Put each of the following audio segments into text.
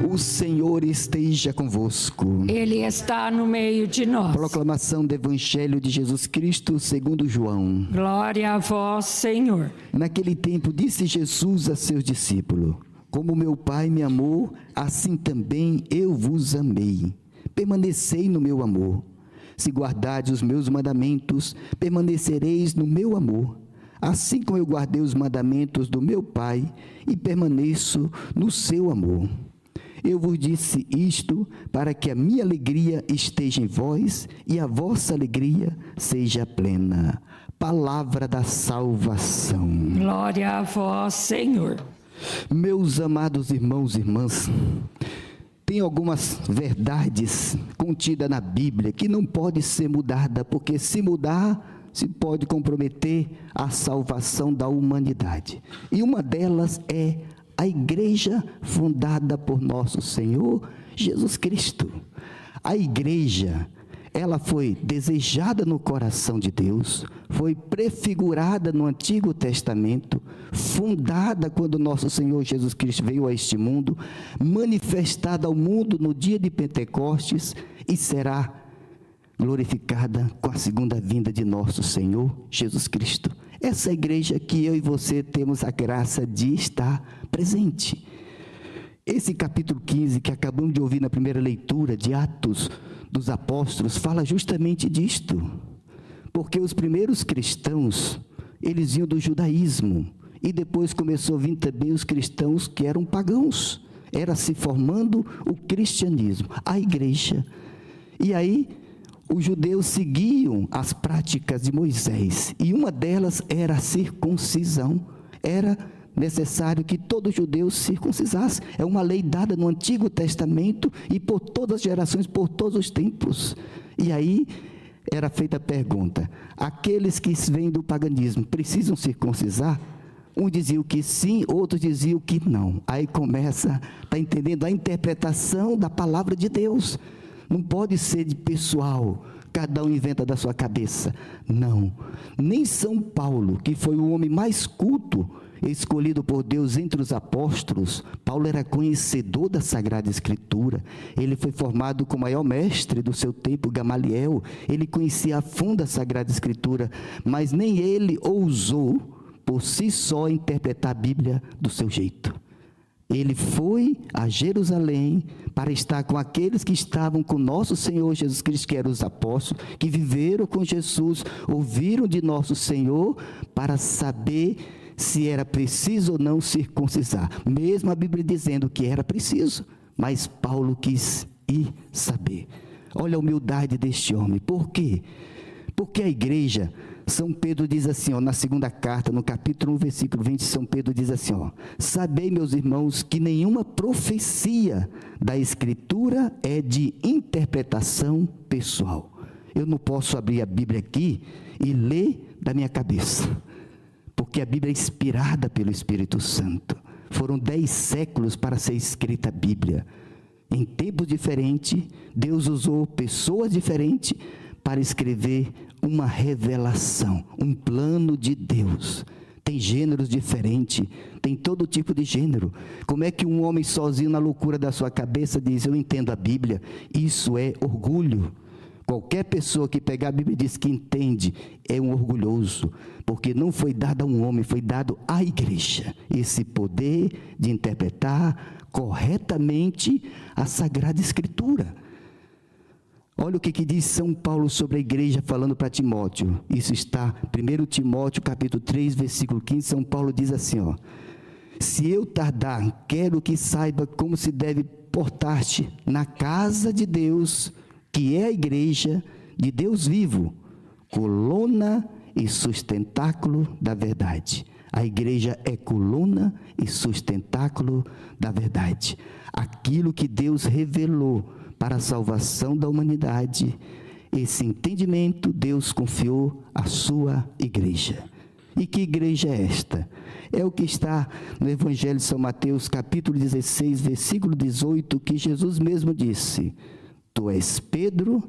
O Senhor esteja convosco. Ele está no meio de nós. Proclamação do Evangelho de Jesus Cristo segundo João. Glória a vós, Senhor. Naquele tempo disse Jesus a seus discípulos: Como meu Pai me amou, assim também eu vos amei. Permanecei no meu amor. Se guardardes os meus mandamentos, permanecereis no meu amor. Assim como eu guardei os mandamentos do meu Pai e permaneço no seu amor. Eu vos disse isto para que a minha alegria esteja em vós e a vossa alegria seja plena. Palavra da salvação. Glória a vós, Senhor. Meus amados irmãos e irmãs, tem algumas verdades contidas na Bíblia que não pode ser mudada, porque se mudar, se pode comprometer a salvação da humanidade. E uma delas é a igreja fundada por nosso Senhor Jesus Cristo. A igreja, ela foi desejada no coração de Deus, foi prefigurada no Antigo Testamento, fundada quando nosso Senhor Jesus Cristo veio a este mundo, manifestada ao mundo no dia de Pentecostes e será glorificada com a segunda vinda de nosso Senhor Jesus Cristo. Essa igreja que eu e você temos a graça de estar presente. Esse capítulo 15 que acabamos de ouvir na primeira leitura de Atos dos Apóstolos fala justamente disto, porque os primeiros cristãos, eles vinham do judaísmo, e depois começou a vir também os cristãos que eram pagãos, era se formando o cristianismo, a igreja, e aí os judeus seguiam as práticas de Moisés, e uma delas era a circuncisão. Era necessário que todo judeu se circuncidasse. É uma lei dada no Antigo Testamento e por todas as gerações, por todos os tempos. E aí era feita a pergunta: aqueles que vêm do paganismo precisam circuncisar? Um dizia que sim, outros diziam que não. Aí começa, está entendendo, a interpretação da palavra de Deus. Não pode ser de pessoal, cada um inventa da sua cabeça. Não, nem São Paulo, que foi o homem mais culto, escolhido por Deus entre os apóstolos. Paulo era conhecedor da Sagrada Escritura, ele foi formado com o maior mestre do seu tempo, Gamaliel, ele conhecia a fundo a Sagrada Escritura, mas nem ele ousou, por si só, interpretar a Bíblia do seu jeito. Ele foi a Jerusalém para estar com aqueles que estavam com nosso Senhor Jesus Cristo, que eram os apóstolos, que viveram com Jesus, ouviram de nosso Senhor, para saber se era preciso ou não circuncisar. Mesmo a Bíblia dizendo que era preciso, mas Paulo quis ir saber. Olha a humildade deste homem. Por quê? Porque a igreja, São Pedro diz assim, na segunda carta, no capítulo 1, versículo 20, São Pedro diz assim, sabei, meus irmãos, que nenhuma profecia da Escritura é de interpretação pessoal. Eu não posso abrir a Bíblia aqui e ler da minha cabeça, porque a Bíblia é inspirada pelo Espírito Santo. Foram 10 séculos para ser escrita a Bíblia. Em tempos diferentes, Deus usou pessoas diferentes para escrever uma revelação, um plano de Deus. Tem gêneros diferentes, tem todo tipo de gênero. Como é que um homem sozinho na loucura da sua cabeça diz, eu entendo a Bíblia? Isso é orgulho. Qualquer pessoa que pegar a Bíblia e diz que entende, é um orgulhoso, porque não foi dado a um homem, foi dado à igreja, esse poder de interpretar corretamente a Sagrada Escritura. Olha o que diz São Paulo sobre a igreja, falando para Timóteo. Isso está em 1 Timóteo, capítulo 3, versículo 15, São Paulo diz assim, se eu tardar, quero que saiba como se deve portar-te na casa de Deus, que é a igreja de Deus vivo, coluna e sustentáculo da verdade. A igreja é coluna e sustentáculo da verdade. Aquilo que Deus revelou para a salvação da humanidade, esse entendimento Deus confiou à sua igreja. E que igreja é esta? É o que está no Evangelho de São Mateus, capítulo 16, versículo 18, que Jesus mesmo disse, tu és Pedro,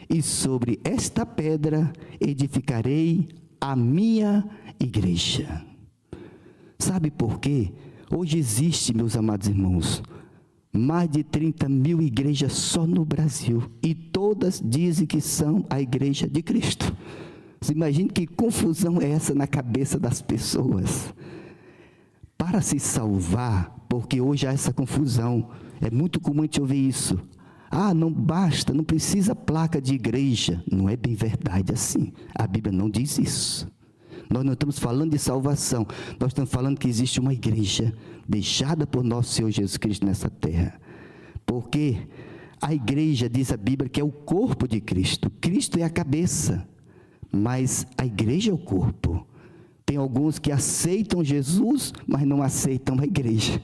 e sobre esta pedra edificarei a minha igreja. Sabe por quê? Hoje existe, meus amados irmãos, mais de 30 mil igrejas só no Brasil, e todas dizem que são a igreja de Cristo. Você imagina que confusão é essa na cabeça das pessoas? Para se salvar, porque hoje há essa confusão, é muito comum a gente ouvir isso. Ah, não basta, não precisa placa de igreja. Não é bem verdade assim. A Bíblia não diz isso. Nós não estamos falando de salvação, nós estamos falando que existe uma igreja deixada por nosso Senhor Jesus Cristo nessa terra. Porque a igreja, diz a Bíblia, que é o corpo de Cristo. Cristo é a cabeça, mas a igreja é o corpo. Tem alguns que aceitam Jesus, mas não aceitam a igreja.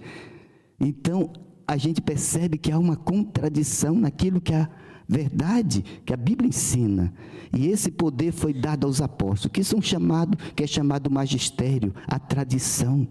Então, a gente percebe que há uma contradição naquilo que a verdade, que a Bíblia ensina. E esse poder foi dado aos apóstolos, que é chamado magistério, a tradição.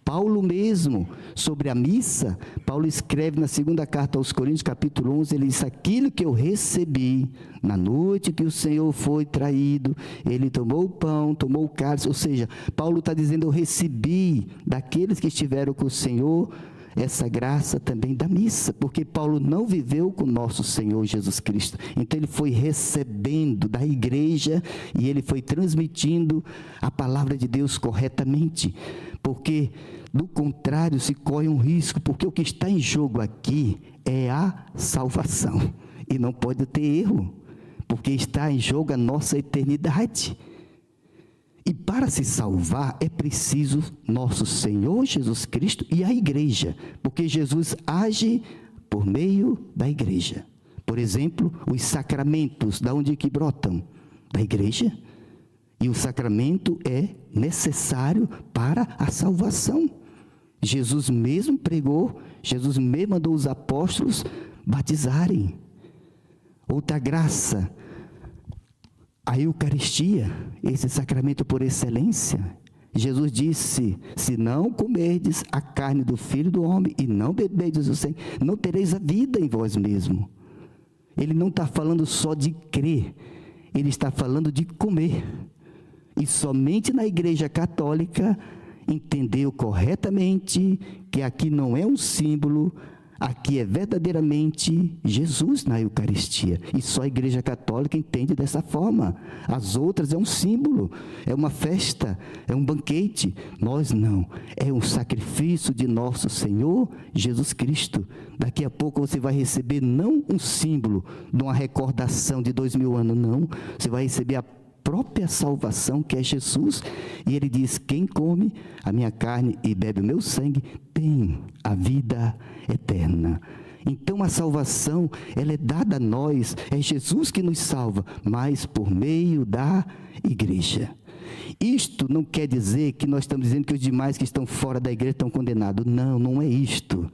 Paulo mesmo, sobre a missa, Paulo escreve na segunda carta aos Coríntios, capítulo 11, ele diz: aquilo que eu recebi na noite que o Senhor foi traído, ele tomou o pão, tomou o cálice. Ou seja, Paulo está dizendo: eu recebi daqueles que estiveram com o Senhor essa graça também da missa, porque Paulo não viveu com nosso Senhor Jesus Cristo, então ele foi recebendo da igreja e ele foi transmitindo a palavra de Deus corretamente, porque do contrário se corre um risco, porque o que está em jogo aqui é a salvação, e não pode ter erro, porque está em jogo a nossa eternidade. E para se salvar é preciso nosso Senhor Jesus Cristo e a igreja, porque Jesus age por meio da igreja. Por exemplo, os sacramentos, da onde que brotam? Da igreja. E o sacramento é necessário para a salvação. Jesus mesmo pregou, Jesus mesmo mandou os apóstolos batizarem. Outra graça, a Eucaristia, esse sacramento por excelência. Jesus disse: se não comerdes a carne do Filho do Homem e não beberdes o sangue, não tereis a vida em vós mesmo. Ele não está falando só de crer, ele está falando de comer. E somente na Igreja Católica entendeu corretamente que aqui não é um símbolo, aqui é verdadeiramente Jesus na Eucaristia. E só a Igreja Católica entende dessa forma. As outras é um símbolo, é uma festa, é um banquete. Nós não. É um sacrifício de nosso Senhor Jesus Cristo. Daqui a pouco você vai receber não um símbolo de uma recordação de 2000 anos, não. Você vai receber a própria salvação, que é Jesus. E ele diz: quem come a minha carne e bebe o meu sangue tem a vida eterna. Então a salvação, ela é dada a nós, é Jesus que nos salva, mas por meio da igreja. Isto não quer dizer que nós estamos dizendo que os demais que estão fora da igreja estão condenados. Não, não é isto.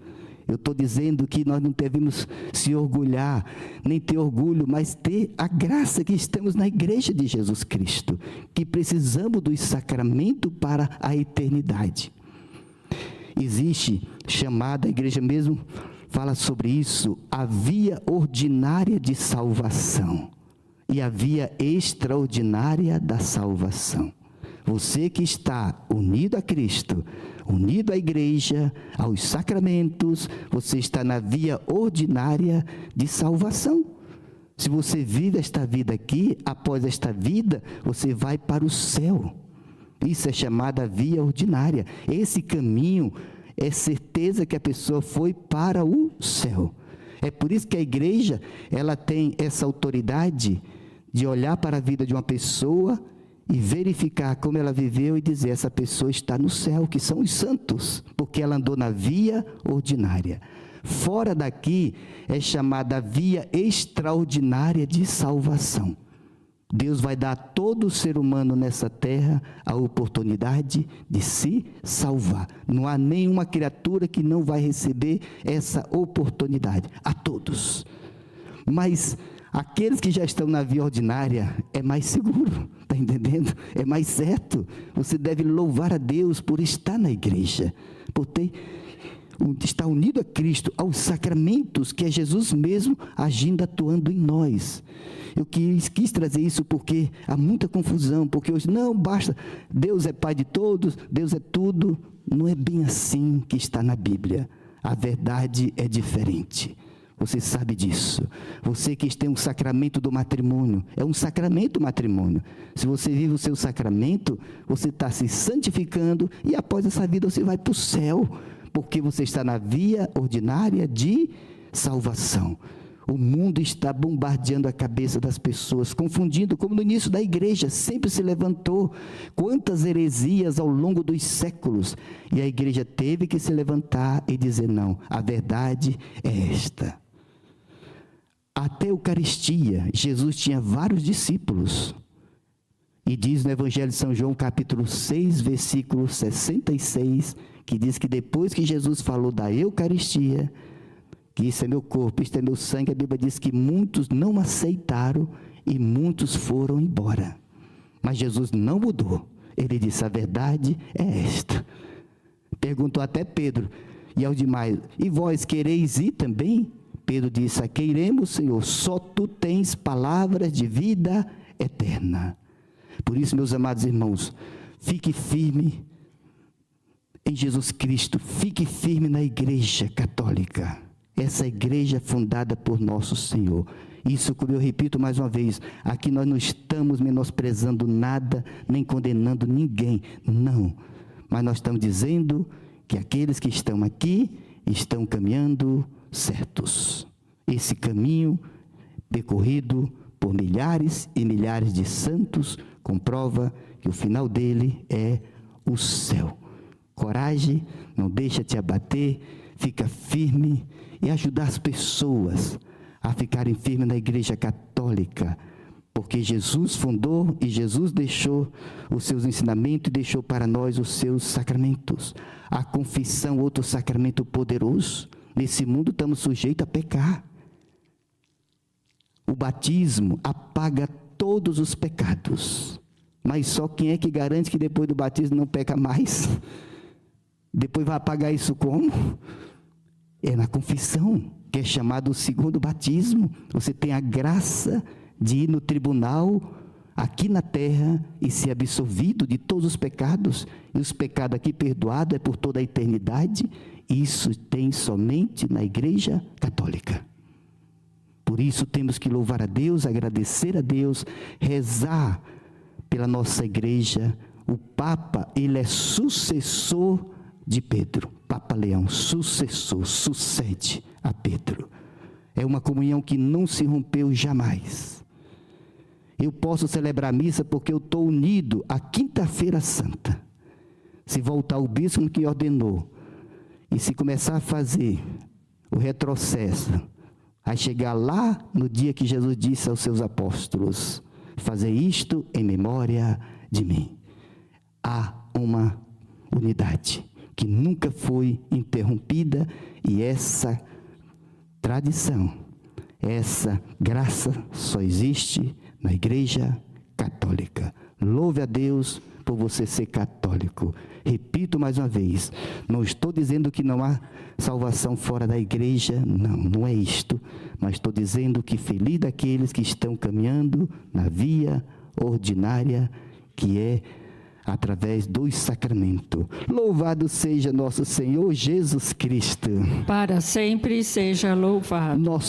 Eu estou dizendo que nós não devemos se orgulhar, nem ter orgulho, mas ter a graça que estamos na igreja de Jesus Cristo, que precisamos dos sacramentos para a eternidade. Existe chamada, a igreja mesmo fala sobre isso, a via ordinária de salvação e a via extraordinária da salvação. Você que está unido a Cristo, unido à igreja, aos sacramentos, você está na via ordinária de salvação. Se você vive esta vida aqui, após esta vida, você vai para o céu. Isso é chamada via ordinária. Esse caminho é certeza que a pessoa foi para o céu. É por isso que a igreja, ela tem essa autoridade de olhar para a vida de uma pessoa e verificar como ela viveu e dizer: essa pessoa está no céu, que são os santos, porque ela andou na via ordinária. Fora daqui é chamada via extraordinária de salvação. Deus vai dar a todo ser humano nessa terra a oportunidade de se salvar. Não há nenhuma criatura que não vai receber essa oportunidade, a todos. Mas aqueles que já estão na via ordinária é mais seguro, está entendendo? É mais certo. Você deve louvar a Deus por estar na igreja, por estar unido a Cristo, aos sacramentos, que é Jesus mesmo agindo, atuando em nós. Eu quis trazer isso porque há muita confusão, porque hoje não basta, Deus é Pai de todos, Deus é tudo. Não é bem assim que está na Bíblia. A verdade é diferente. Você sabe disso. Você que tem um sacramento do matrimônio, é um sacramento o matrimônio. Se você vive o seu sacramento, você está se santificando e após essa vida você vai para o céu, porque você está na via ordinária de salvação. O mundo está bombardeando a cabeça das pessoas, confundindo, como no início da igreja, sempre se levantou. Quantas heresias ao longo dos séculos. E a igreja teve que se levantar e dizer, não, a verdade é esta. Até a Eucaristia, Jesus tinha vários discípulos. E diz no Evangelho de São João, capítulo 6, versículo 66, que diz que depois que Jesus falou da Eucaristia, que isso é meu corpo, isso é meu sangue, a Bíblia diz que muitos não aceitaram e muitos foram embora. Mas Jesus não mudou. Ele disse, a verdade é esta. Perguntou até Pedro e aos demais, e vós quereis ir também? Pedro disse, a que iremos, Senhor? Só tu tens palavras de vida eterna. Por isso, meus amados irmãos, fique firme em Jesus Cristo, fique firme na Igreja Católica. Essa igreja fundada por nosso Senhor. Isso, como eu repito mais uma vez, aqui nós não estamos menosprezando nada, nem condenando ninguém, não. Mas nós estamos dizendo que aqueles que estão aqui estão caminhando certos. Esse caminho percorrido por milhares e milhares de santos comprova que o final dele é o céu. Coragem, não deixa te abater, fica firme e ajudar as pessoas a ficarem firmes na Igreja Católica, porque Jesus fundou e Jesus deixou os seus ensinamentos e deixou para nós os seus sacramentos. A confissão, outro sacramento poderoso. Nesse mundo estamos sujeitos a pecar. O batismo apaga todos os pecados, mas só quem é que garante que depois do batismo não peca mais? Depois vai apagar isso como? É na confissão, que é chamado o segundo batismo. Você tem a graça de ir no tribunal, aqui na terra, e ser absolvido de todos os pecados. E os pecados aqui perdoados é por toda a eternidade. Isso tem somente na Igreja Católica. Por isso temos que louvar a Deus, agradecer a Deus, rezar pela nossa igreja. O Papa, ele é sucessor de Pedro. Papa Leão, sucessor, sucede a Pedro. É uma comunhão que não se rompeu jamais. Eu posso celebrar a missa porque eu estou unido à Quinta-feira Santa. Se voltar o bispo que ordenou, e se começar a fazer o retrocesso, a chegar lá no dia que Jesus disse aos seus apóstolos, fazer isto em memória de mim. Há uma unidade que nunca foi interrompida, e essa tradição, essa graça só existe na Igreja Católica. Louve a Deus por você ser católico. Repito mais uma vez, não estou dizendo que não há salvação fora da igreja, não é isto, mas estou dizendo que feliz daqueles que estão caminhando na via ordinária, que é através dos sacramentos. Louvado seja nosso Senhor Jesus Cristo. Para sempre seja louvado. Nosso